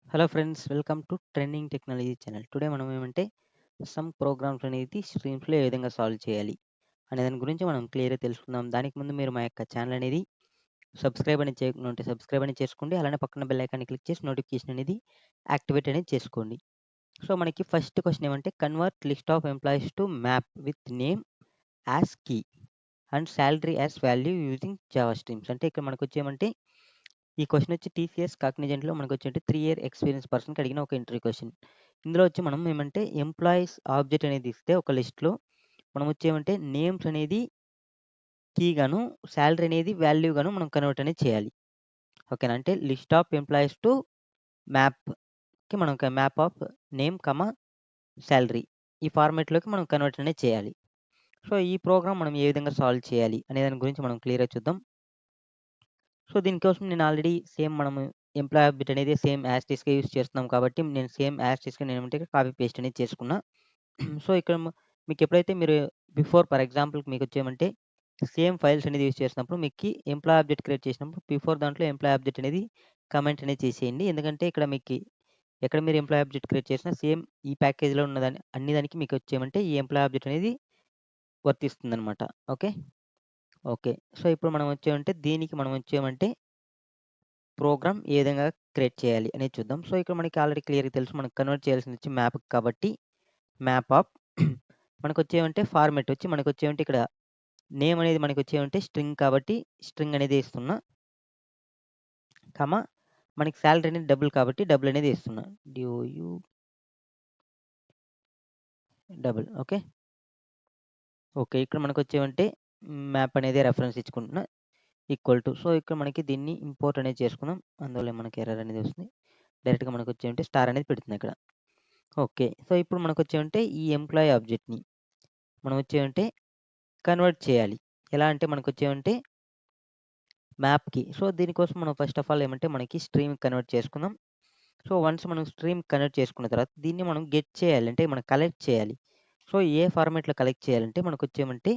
Hello friends, welcome to trending technology channel. Today మనం ఏమంటే some programmes అనేది స్ట్రీమ్స్లో ఏ విధంగా సాల్వ్ చేయాలి అనే దాని గురించి మనం క్లియర్గా తెలుసుకుందాం. దానికి ముందు మీరు మా యొక్క ఛానల్ అనేది సబ్స్క్రైబ్ అని చేయకుండా ఉంటే సబ్స్క్రైబ్ అని చేసుకోండి. అలానే పక్కన బెల్ ఐకాన్ని క్లిక్ చేసి నోటిఫికేషన్ అనేది యాక్టివేట్ అనేది చేసుకోండి. సో మనకి ఫస్ట్ క్వశ్చన్ ఏమంటే convert list of employees to map with name as key and salary as value using Java streams. అంటే ఇక్కడ మనకు వచ్చేమంటే ఈ క్వశ్చన్ వచ్చి టీసీఎస్ కాగ్నిజెంట్‌లో మనకొచ్చేంటి 3 ఇయర్ ఎక్స్‌పీరియన్స్ పర్సన్‌కి అడిగిన ఒక ఇంటర్వ్యూ క్వశ్చన్. ఇందులో వచ్చి మనం ఏమంటే ఎంప్లాయీస్ ఆబ్జెక్ట్ అనేది ఇస్తే ఒక లిస్ట్‌లో మనం వచ్చేమంటే నేమ్స్ అనేది కీ గాను, సాలరీ అనేది వాల్యూ గాను మనం కన్వర్ట్ అనేది చేయాలి. ఓకేనా? అంటే లిస్ట్ ఆఫ్ ఎంప్లాయీస్ టు మ్యాప్‌కి మనం మ్యాప్ ఆఫ్ నేమ్, సాలరీ ఈ ఫార్మాట్‌లోకి మనం కన్వర్ట్ అనేది చేయాలి. సో ఈ ప్రోగ్రామ్ మనం ఏ విధంగా సాల్వ్ చేయాలి అనే దాని గురించి మనం క్లియర్‌గా చూద్దాం. సో దీనికోసం నేను ఆల్రెడీ మనము ఎంప్లాయీ ఆబ్జెక్ట్ అనేది సేమ్ యాజ్ టీస్‌గా యూజ్ చేస్తున్నాం కాబట్టి నేను సేమ్ యాజ్ టీస్‌గా నేనేమంటే కాపీ పేస్ట్ అనేది చేసుకున్నా. సో ఇక్కడ మీకు ఎప్పుడైతే మీరు బిఫోర్ ఫర్ ఎగ్జాంపుల్‌కి మీకొచ్చేమంటే సేమ్ ఫైల్స్ అనేది యూజ్ చేసినప్పుడు మీకి ఎంప్లాయీ ఆబ్జెక్ట్ క్రియేట్ చేసినప్పుడు బిఫోర్ దాంట్లో ఎంప్లాయీ ఆబ్జెక్ట్ అనేది కామెంట్ అనేది చేసేయండి. ఎందుకంటే ఇక్కడ మీకి ఎక్కడ మీరు ఎంప్లాయీ ఆబ్జెక్ట్ క్రియేట్ చేసినా సేమ్ ఈ ప్యాకేజ్‌లో ఉన్నదాన్ని అన్ని దానికి మీకు వచ్చేమంటే ఈ ఎంప్లాయీ ఆబ్జెక్ట్ అనేది వర్తిస్తుందనమాట. ఓకే. ఓకే. సో ఇప్పుడు మనం వచ్చేమంటే దీనికి మనం వచ్చేమంటే ప్రోగ్రామ్ ఏ విధంగా క్రియేట్ చేయాలి అనేది చూద్దాం. సో, ఇక్కడ మనకి ఆల్రెడీ క్లియర్‌గా తెలుసు. మనకు కన్వర్ట్ చేయాల్సింది వచ్చి మ్యాప్‌కి కాబట్టి మ్యాప్ ఆఫ్ మనకొచ్చేమంటే ఫార్మాట్ వచ్చి మనకొచ్చేమంటే ఇక్కడ నేమ్ అనేది మనకొచ్చేమంటే స్ట్రింగ్ కాబట్టి స్ట్రింగ్ అనేది ఇస్తున్నా. మనకి సాలరీ అనేది డబుల్ కాబట్టి డబుల్ అనేది ఇస్తున్నా. డిఓయు డబుల్ ఓకే. ఓకే. ఇక్కడ మనకొచ్చేమంటే మ్యాప్ అనేది రెఫరెన్స్ ఇచ్చుకుంటున్నా. ఈక్వల్ టు సో, ఇక్కడ మనకి దీన్ని ఇంపోర్ట్ అనేది చేసుకుందాం. అందువల్ల మనకి ఎర్రర్ అనేది వస్తుంది. డైరెక్ట్‌గా మనకొచ్చేమంటే స్టార్ అనేది పెడుతున్నా ఇక్కడ. ఓకే. సో, ఇప్పుడు మనకొచ్చేమంటే ఈ ఎంప్లాయీ ఆబ్జెక్ట్‌ని మనం వచ్చేమంటే కన్వర్ట్ చేయాలి. ఎలా అంటే మనకొచ్చేమంటే మ్యాప్‌కి. సో, దీనికోసం మనం ఫస్ట్ ఆఫ్ ఆల్ ఏమంటే మనకి స్ట్రీమ్ కన్వర్ట్ చేసుకుందాం. సో, వన్స్ మనం స్ట్రీమ్ కన్వర్ట్ చేసుకున్న తర్వాత దీన్ని మనం గెట్ చేయాలి. అంటే మనం కలెక్ట్ చేయాలి. సో, ఏ ఫార్మాట్‌లో కలెక్ట్ చేయాలంటే మనకొచ్చేమంటే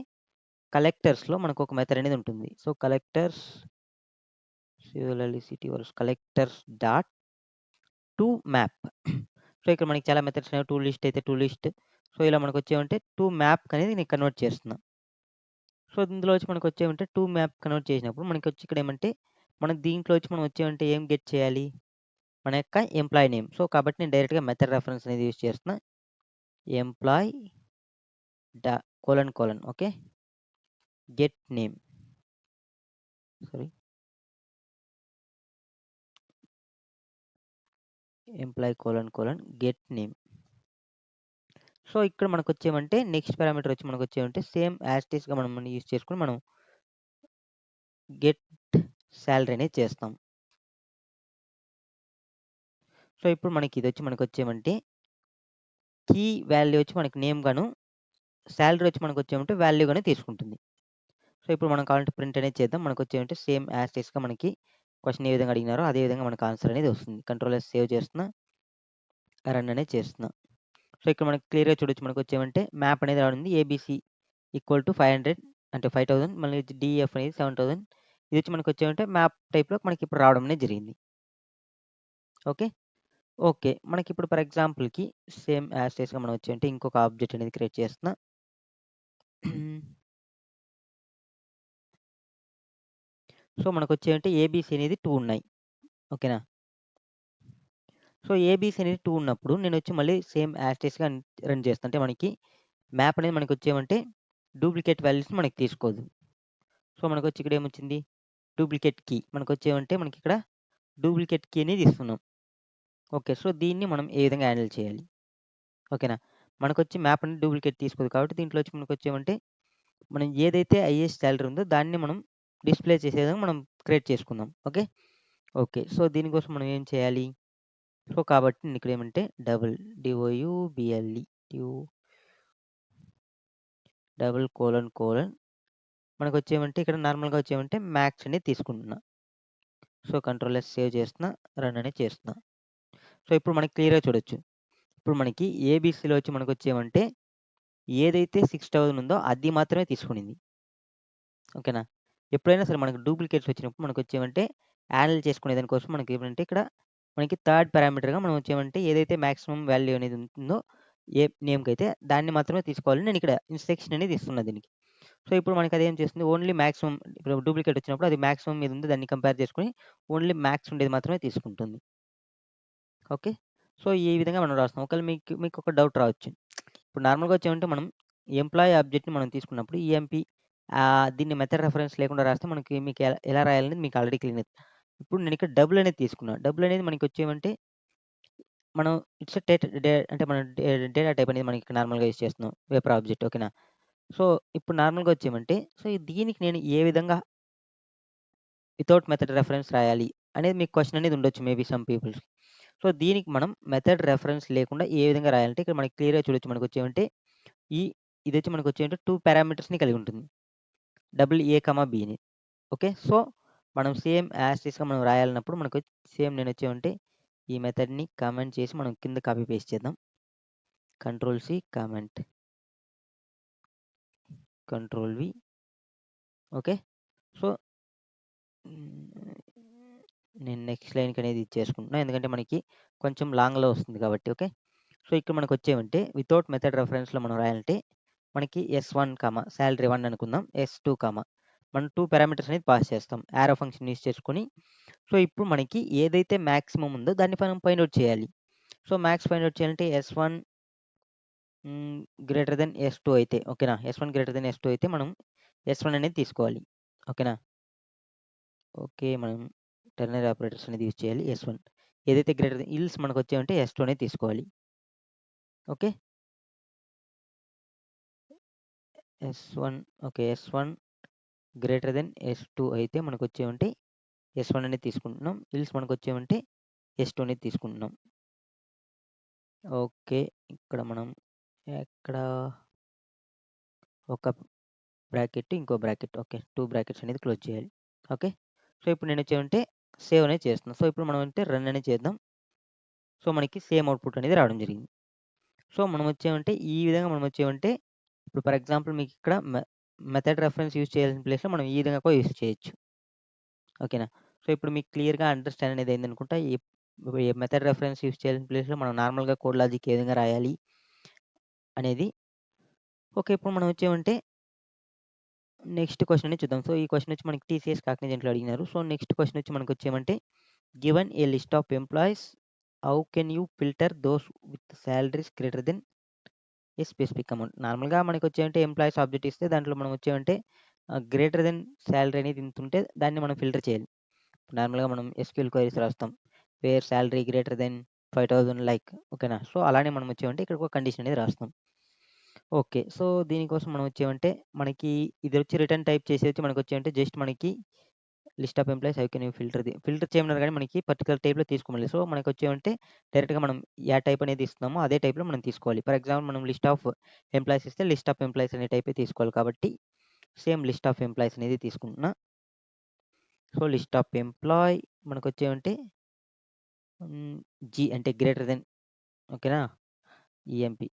కలెక్టర్స్‌లో మనకొక మెథడ్ అనేది ఉంటుంది. So, collectors collectors dot to map. So, ఇక్కడ మనకి చాలా మెథడ్స్ ఉన్నాయి. టు లిస్ట్ అయితే టు లిస్ట్. సో, ఇలా మనకొచ్చేమంటే టు మ్యాప్ అనేది నేను కన్వర్ట్ చేస్తున్నా. సో, ఇందులో వచ్చి మనకొచ్చేమంటే టు మ్యాప్ కన్వర్ట్ చేసినప్పుడు మనకొచ్చి ఇక్కడ ఏమంటే మనం దీంట్లో వచ్చి మనం వచ్చేమంటే ఏం గెట్ చేయాలి? మన యొక్క ఎంప్లాయీ నేమ్. సో, కాబట్టి నేను డైరెక్ట్‌గా మెథడ్ రెఫరెన్స్ అనేది యూజ్ చేస్తున్నా. ఎంప్లాయీ డా colon okay. Get name. Sorry. Employee get name. So, ఇక్కడ మనకొచ్చేమంటే నెక్స్ట్ పారామీటర్ వచ్చి మనకొచ్చేమంటే సేమ్ యాజ్ ఇట్ ఈస్‌గా మనం యూజ్ చేసుకొని మనం గెట్ సాలరీ అనేది చేస్తాం. సో, ఇప్పుడు మనకి ఇదొచ్చి మనకొచ్చేమంటే కీ వాల్యూ వచ్చి మనకి నేమ్ గాను, సాలరీ వచ్చి మనకొచ్చేమంటే వాల్యూ గానే తీసుకుంటుంది. సో, ఇప్పుడు మనం కావాలంటే ప్రింట్ అనేది చేద్దాం. మనకొచ్చేమంటే సేమ్ యాజ్ ఇట్ ఈస్‌గా మనకి క్వెషన్ ఏ విధంగా అడిగినారో అదే విధంగా మనకు ఆన్సర్ అనేది వస్తుంది. కంట్రోల్ ఎస్ సేవ్ చేస్తున్నా. రన్ అనేది చేస్తున్నా. సో, ఇక్కడ మనకి క్లియర్‌గా చూడొచ్చు మనకొచ్చేమంటే మ్యాప్ అనేది రానుంది. ఏబీసీ ఈక్వల్ టు 500 అంటే 5000 మళ్ళీ డీఎఫ్ అనేది 7000 ఇదొచ్చి మనకొచ్చేమంటే మ్యాప్ టైప్‌లో మనకి ఇప్పుడు రావడం అనేది జరిగింది. ఓకే. ఓకే. మనకిప్పుడు ఫర్ ఎగ్జాంపుల్‌కి సేమ్ యాజ్ ఇట్ ఈస్‌గా మనం వచ్చేమంటే ఇంకొక ఆబ్జెక్ట్ అనేది క్రియేట్ చేస్తున్నా. సో, మనకొచ్చేమంటే ఏబీసీ అనేది 2 ఉన్నాయి. ఓకేనా? సో, ఏబీసీ అనేది 2 ఉన్నప్పుడు నేనొచ్చి మళ్ళీ సేమ్ యాజ్ ఇట్ ఈస్‌గా రన్ చేస్తా. అంటే మనకి మ్యాప్ అనేది మనకొచ్చేమంటే డూప్లికేట్ వాల్యూస్‌ని మనకి తీసుకోదు. సో, మనకొచ్చి ఇక్కడ ఏమొచ్చింది? Duplicate key. మనకొచ్చేమంటే మనకిక్కడ డూప్లికేట్ కీ అనేది ఇస్తున్నాం. ఓకే. సో, దీన్ని మనం ఏ విధంగా హ్యాండిల్ చేయాలి? ఓకేనా? మనకొచ్చి మ్యాప్ అనేది డూప్లికేట్ తీసుకోదు కాబట్టి దీంట్లో వచ్చి మనకొచ్చేమంటే మనం ఏదైతే హైయెస్ట్ సాలరీ ఉందో దాన్ని మనం డిస్‌ప్లే చేసే విధంగా మనం క్రియేట్ చేసుకుందాం. ఓకే. ఓకే. సో, దీనికోసం మనం ఏం చేయాలి? సో, కాబట్టి నేనిక్కడ ఏమంటే డబుల్ యూ డబుల్ మనకొచ్చేమంటే ఇక్కడ నార్మల్‌గా వచ్చేమంటే మ్యాక్స్ అనేది తీసుకుంటున్నా. సో, కంట్రోల్ ఎస్ సేవ్ చేస్తున్నా. రన్ అనేది చేస్తున్నా. సో, ఇప్పుడు మనకి క్లియర్‌గా చూడొచ్చు. ఇప్పుడు మనకి ఏబీసీలో వచ్చి మనకొచ్చేమంటే ఏదైతే 6000 ఉందో అది మాత్రమే తీసుకునింది. ఓకేనా? ఎప్పుడైనా సరే మనకు డూప్లికేట్స్ వచ్చినప్పుడు మనకొచ్చేమంటే హ్యాండిల్ చేసుకునే దాని కోసం మనకేమంటే ఇక్కడ మనకి థర్డ్ పారామీటర్‌గా మనం వచ్చేమంటే ఏదైతే మాక్సిమం వాల్యూ అనేది ఉంటుందో ఏ నేమ్‌కైతే దాన్ని మాత్రమే తీసుకోవాలి. నేను ఇక్కడ ఇన్‌స్ట్రక్షన్ అనేది ఇస్తున్నా దీనికి. సో, ఇప్పుడు మనకి అదేం చేస్తుంది ఓన్లీ మాక్సిమం ఇప్పుడు డూప్లికేట్ వచ్చినప్పుడు అది మాక్సిమం మీద ఉంది. దాన్ని కంపేర్ చేసుకొని ఓన్లీ మాక్స్ ఉండేది మాత్రమే తీసుకుంటుంది. ఓకే. సో, ఈ విధంగా మనం రాస్తాం. ఒకవేళ మీకొక డౌట్ రావచ్చు. ఇప్పుడు నార్మల్‌గా వచ్చామంటే మనం ఎంప్లాయీ ఆబ్జెక్ట్‌ని మనం తీసుకున్నప్పుడు ఈఎంపీ దీన్ని మెథడ్ రెఫరెన్స్ లేకుండా రాస్తే మీకు ఎలా ఎలా రాయాలనేది మీకు ఆల్రెడీ క్లియర్. ఇప్పుడు నేను ఇక్కడ డబుల్ అనేది తీసుకున్నా. డబుల్ అనేది మనకొచ్చేమంటే మనం ఇట్స్ ఎ అంటే మనం డేటా టైప్ అనేది మనకి నార్మల్‌గా యూజ్ చేస్తున్నాం. వేపర్ ఆబ్జెక్ట్ ఓకేనా. సో, ఇప్పుడు నార్మల్‌గా వచ్చామంటే సో, దీనికి నేను ఏ విధంగా వితౌట్ మెథడ్ రెఫరెన్స్ రాయాలి అనేది మీకు క్వెషన్ అనేది ఉండొచ్చు మేబీ సమ్ పీపుల్స్‌కి. సో, దీనికి మనం మెథడ్ రెఫరెన్స్ లేకుండా ఏ విధంగా రాయాలంటే ఇక్కడ మనకి క్లియర్‌గా చూడొచ్చు మనకొచ్చేమంటే ఈ ఇదొచ్చి మనకొచ్చేంటే 2 పారామీటర్స్‌ని కలిగి ఉంటుంది. ఏ, బీని. ఓకే. సో, మనం సేమ్ యాజ్ టీజ్‌గా మనం రాయాలన్నప్పుడు మనకు సేమ్ నేనొచ్చేమంటే ఈ మెథడ్‌ని కామెంట్ చేసి మనం కింద కాపీ పేస్ట్ చేద్దాం. Control c comment. Control v. Okay. So, నేను నెక్స్ట్ లైన్‌కనేది ఇచ్చేసుకుంటున్నా. ఎందుకంటే మనకి కొంచెం లాంగ్‌లో వస్తుంది కాబట్టి. ఓకే. సో, ఇక్కడ మనకొచ్చేమంటే వితౌట్ మెథడ్ రెఫరెన్స్‌లో మనం రాయాలంటే మనకి ఎస్1, సాలరీ 1 అనుకుందాం. ఎస్2, మనం 2 పారామీటర్స్ అనేది పాస్ చేస్తాం. యారో ఫంక్షన్ యూజ్ చేసుకొని. సో, ఇప్పుడు మనకి ఏదైతే మాక్సిమం ఉందో దాన్ని మనం ఫైండ్ ఔట్ చేయాలి. సో, మాక్స్ ఫైండ్ ఔట్ చేయాలంటే ఎస్1 గ్రేటర్ దెన్ ఎస్2 అయితే ఓకేనా. ఎస్1 గ్రేటర్ దెన్ ఎస్2 అయితే మనం ఎస్1 అనేది తీసుకోవాలి. ఓకేనా. ఓకే. మనం టెర్నరీ ఆపరేటర్స్ అనేది యూజ్ చేయాలి. ఎస్1 ఏదైతే గ్రేటర్ దెన్ ఇల్స్ మనకొచ్చాయంటే ఎస్2 అనేది తీసుకోవాలి. ఓకే. ఎస్1 ఓకే. ఎస్1 గ్రేటర్ దెన్ ఎస్2 అయితే మనకొచ్చేమంటే ఎస్1 అనేది తీసుకుంటున్నాం. ఇల్స్ మనకొచ్చేమంటే ఎస్2 అనేది తీసుకుంటున్నాం. ఓకే. ఇక్కడ మనం ఎక్కడ ఒక బ్రాకెట్, ఇంకో బ్రాకెట్ ఓకే. 2 బ్రాకెట్స్ అనేది క్లోజ్ చేయాలి. ఓకే. సో, ఇప్పుడు నేనొచ్చేమంటే సేవ్ అనేది చేస్తున్నా. సో, ఇప్పుడు మనం అంటే రన్ అనేది చేద్దాం. సో, మనకి సేమ్ అవుట్‌పుట్ అనేది రావడం జరిగింది. సో, మనం వచ్చామంటే ఈ విధంగా మనం వచ్చామంటే ఇప్పుడు ఫర్ ఎగ్జాంపుల్ మీకిక్కడ మెథడ్ రెఫరెన్స్ యూజ్ చేయాల్సిన ప్లేస్‌లో మనం ఈ విధంగా కూడా యూజ్ చేయొచ్చు. ఓకేనా. సో, ఇప్పుడు మీకు క్లియర్‌గా అండర్‌స్టాండ్ అనేది అయిందనుకుంటా. ఈ మెథడ్ రెఫరెన్స్ యూజ్ చేయాల్సిన ప్లేస్‌లో మనం నార్మల్‌గా కోడ్ లాజిక్ ఏ విధంగా రాయాలి అనేది. ఓకే. ఇప్పుడు మనం వచ్చామంటే నెక్స్ట్ క్వెషన్ అనేది చూద్దాం. సో, ఈ క్వెషన్ వచ్చి మనకి టీసీఎస్ కాగ్నిజెంట్‌లో అడిగినారు. సో, నెక్స్ట్ క్వెషన్ వచ్చి మనకొచ్చేమంటే given a list of employees how can you filter those with salaries greater than a specific amount. నార్మల్‌గా మనకొచ్చేమంటే ఎంప్లాయీస్ ఆబ్జెక్ట్ ఇస్తే దాంట్లో మనం వచ్చేమంటే గ్రేటర్ దెన్ సాలరీ అనేది ఇంతుంటే దాన్ని మనం ఫిల్టర్ చేయాలి. నార్మల్‌గా మనం ఎస్‌క్యూఎల్ క్వెరీస్ రాస్తాం. Where salary greater than 5000 like ఓకేనా. సో, అలానే మనం వచ్చామంటే ఇక్కడ ఒక కండిషన్ అనేది రాస్తాం. ఓకే. సో, దీనికోసం మనం వచ్చామంటే మనకి ఇదొచ్చి రిటర్న్ టైప్ చేసేది మనకొచ్చామంటే జస్ట్ మనకి list of employees how can you filter చేయమన్నారు కానీ మనకి పర్టిక్యులర్ టైప్‌లో తీసుకోమనలేదు. సో, మనకొచ్చేమంటే డైరెక్ట్‌గా మనం ఏ టైప్ అనేది ఇస్తున్నామో అదే టైప్‌లో మనం తీసుకోవాలి. ఫర్ ఎగ్జాంపుల్ మనం లిస్ట్ ఆఫ్ ఎంప్లాయీస్ ఇస్తే లిస్ట్ ఆఫ్ ఎంప్లాయీస్ అనే టైపే తీసుకోవాలి కాబట్టి సేమ్ లిస్ట్ ఆఫ్ ఎంప్లాయీస్ అనేది తీసుకుంటున్నా. సో, లిస్ట్ ఆఫ్ ఎంప్లాయ్ మనకొచ్చేమంటే జీ అంటే గ్రేటర్ దెన్ ఓకేనా. ఈఎంపీ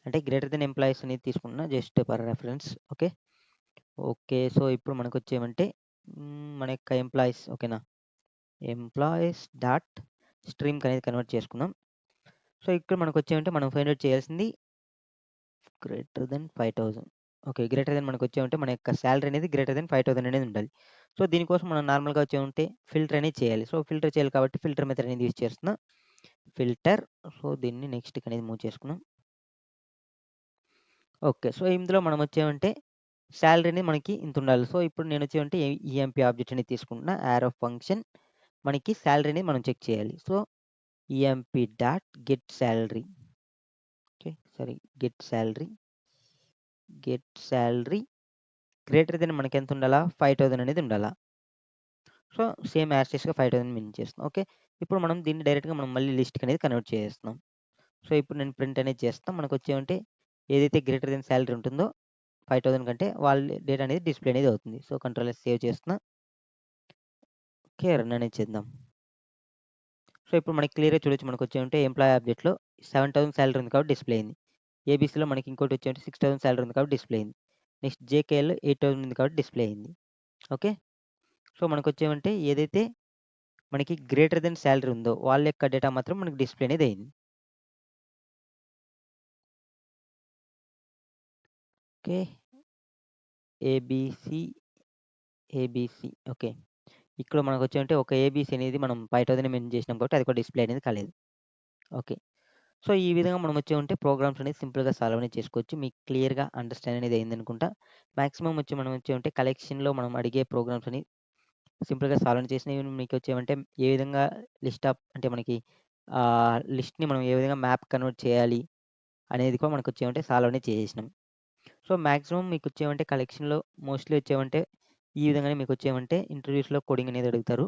అంటే గ్రేటర్ దెన్ ఎంప్లాయీస్ అనేది తీసుకుంటున్నా just for reference. Okay. Okay. So, ఇప్పుడు మనకొచ్చేమంటే మన యొక్క ఎంప్లాయీస్ ఓకేనా. ఎంప్లాయీస్ డాట్ స్ట్రీమ్‌కి అనేది కన్వర్ట్ చేసుకుందాం. సో, ఇక్కడ మనకొచ్చేమంటే మనం ఫైండ్ ఔట్ చేయాల్సింది greater than 5000 okay. Greater than మనకొచ్చేమంటే మన యొక్క సాలరీ అనేది గ్రేటర్ దెన్ 5000 అనేది ఉండాలి. సో, దీనికోసం మనం నార్మల్‌గా వచ్చేమంటే ఫిల్టర్ అనేది చేయాలి. సో, ఫిల్టర్ చేయాలి కాబట్టి ఫిల్టర్ మెథడ్ అనేది యూజ్ చేస్తున్నా. ఫిల్టర్ సో, దీన్ని నెక్స్ట్‌కి అనేది మూవ్ చేసుకున్నాం. ఓకే. సో, ఇందులో మనం వచ్చేమంటే సాలరీ అనేది మనకి ఇంతుండాలి. సో, ఇప్పుడు నేనొచ్చేమంటే ఈఎంపీ ఆబ్జెక్ట్ అనేది తీసుకుంటున్నా. యారో ఫంక్షన్ మనకి సాలరీ అనేది మనం చెక్ చేయాలి. So, EMP dot get salary okay. Sorry get salary greater then మనకెంత ఉండాలా? 5000 అనేది ఉండాలా? సో, సేమ్ యాజ్ టీజ్‌గా 5000 మెన్షన్ చేస్తున్నాం. ఓకే. ఇప్పుడు మనం దీన్ని డైరెక్ట్‌గా మనం మళ్ళీ లిస్ట్‌కి అనేది కన్వర్ట్ చేసేస్తున్నాం. సో, ఇప్పుడు నేను ప్రింట్ అనేది చేస్తాం. మనకొచ్చేమంటే ఏదైతే గ్రేటర్ దెన్ సాలరీ ఉంటుందో 5000 కంటే వాళ్ళ డేటా అనేది డిస్‌ప్లే అనేది అవుతుంది. సో, కంట్రోల్ ఎస్ సేవ్ చేస్తున్నా. ఓకే. రన్ అనేది చేద్దాం. సో, ఇప్పుడు మనకి క్లియర్‌గా చూడొచ్చు మనకొచ్చేమంటే ఎంప్లాయీ ఆబ్జెక్ట్‌లో 7000 సాలరీ ఉంది కాబట్టి డిస్‌ప్లే అయింది. ఏబీసీలో మనకి ఇంకోటి వచ్చేమంటే 6000 సాలరీ ఉంది కాబట్టి డిస్‌ప్లే అయింది. నెక్స్ట్ జేకేఎల్‌లో 8000 ఉంది కాబట్టి డిస్‌ప్లే అయింది. ఓకే. సో, మనకొచ్చేమంటే ఏదైతే మనకి గ్రేటర్ దెన్ సాలరీ ఉందో వాళ్ళ యొక్క డేటా మాత్రం మనకి డిస్‌ప్లే అనేది అయింది. ఓకే. ABC, ABC okay. ఇక్కడ మనకొచ్చేమంటే ఒక ఏబీసీ అనేది మనం 5000 మెన్షన్ చేసినాం కాబట్టి అది కూడా డిస్‌ప్లే అనేది కాలేదు. ఓకే. సో, ఈ విధంగా మనం వచ్చేమంటే ప్రోగ్రామ్స్ అనేది సింపుల్‌గా సాల్వ్ అనేది చేసుకోవచ్చు. మీకు క్లియర్‌గా అండర్‌స్టాండ్ అనేది అయిందనుకుంటా. మాక్సిమం వచ్చి మనం వచ్చేమంటే కలెక్షన్‌లో మనం అడిగే ప్రోగ్రామ్స్ అని సింపుల్‌గా సాల్వ్ అనేది చేసినవి మీకొచ్చేమంటే ఏ విధంగా లిస్ట్ ఆఫ్ అంటే మనకి లిస్ట్‌ని మనం ఏ విధంగా మ్యాప్ కన్వర్ట్ చేయాలి అనేది కూడా మనకొచ్చేమంటే సాల్వ్ అనేది చేసేసినాం. సో, మాక్సిమం మీకొచ్చేమంటే కలెక్షన్‌లో మోస్ట్‌లీ వచ్చేమంటే ఈ విధంగానే మీకొచ్చేమంటే ఇంటర్వ్యూస్‌లో కోడింగ్ అనేది అడుగుతారు.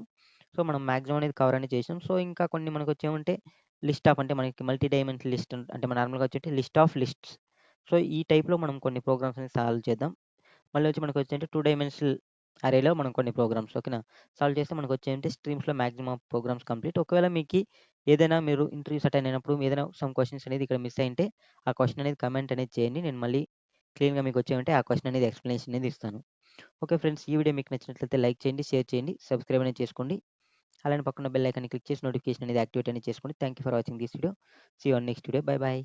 సో, మనం మాక్సిమం అనేది కవర్ అనేది చేసాం. సో, ఇంకా కొన్ని మనకొచ్చేమంటే లిస్ట్ ఆఫ్ అంటే మనకి మల్టీ డైమెన్షనల్ లిస్ట్ అంటే నార్మల్‌గా వచ్చేటి లిస్ట్ ఆఫ్ లిస్ట్స్. సో, ఈ టైప్‌లో మనం కొన్ని ప్రోగ్రామ్స్ అనేది సాల్వ్ చేద్దాం. మళ్ళీ వచ్చి మనకొచ్చేంటే 2 డైమెన్షనల్ అరేలో మనం కొన్ని ప్రోగ్రామ్స్ ఓకేనా? సాల్వ్ చేస్తే మనకొచ్చేంటే స్ట్రీమ్స్‌లో మాక్సిమం ఆఫ్ ప్రోగ్రామ్స్ కంప్లీట్. ఒకవేళ మీకి ఏదైనా మీరు ఇంటర్వ్యూస్ అటెండ్ అయినప్పుడు ఏదైనా సమ్ క్వెషన్స్ అనేది ఇక్కడ మిస్ అయ్యుంటే, ఆ క్వెషన్ అనేది కామెంట్ అనేది చేయండి. నేను మళ్ళీ క్లీన్‌గా మీకొచ్చేమంటే ఆ క్వెషన్ అనేది ఎక్స్‌ప్లనేషన్ అనేది ఇస్తాను. Okay friends. ఈ వీడియో మీకు నచ్చినట్లయితే లైక్ చేయండి, షేర్ చేయండి, సబ్స్క్రైబ్ అనేది చేసుకోండి. అలానే పక్కన బెల్ ఐకాన్‌ని క్లిక్ చేసి నోటిఫికేషన్ అనేది యాక్టివేట్ అనేది చేసుకోండి. Thank you for watching this video. See you on next video. Bye by.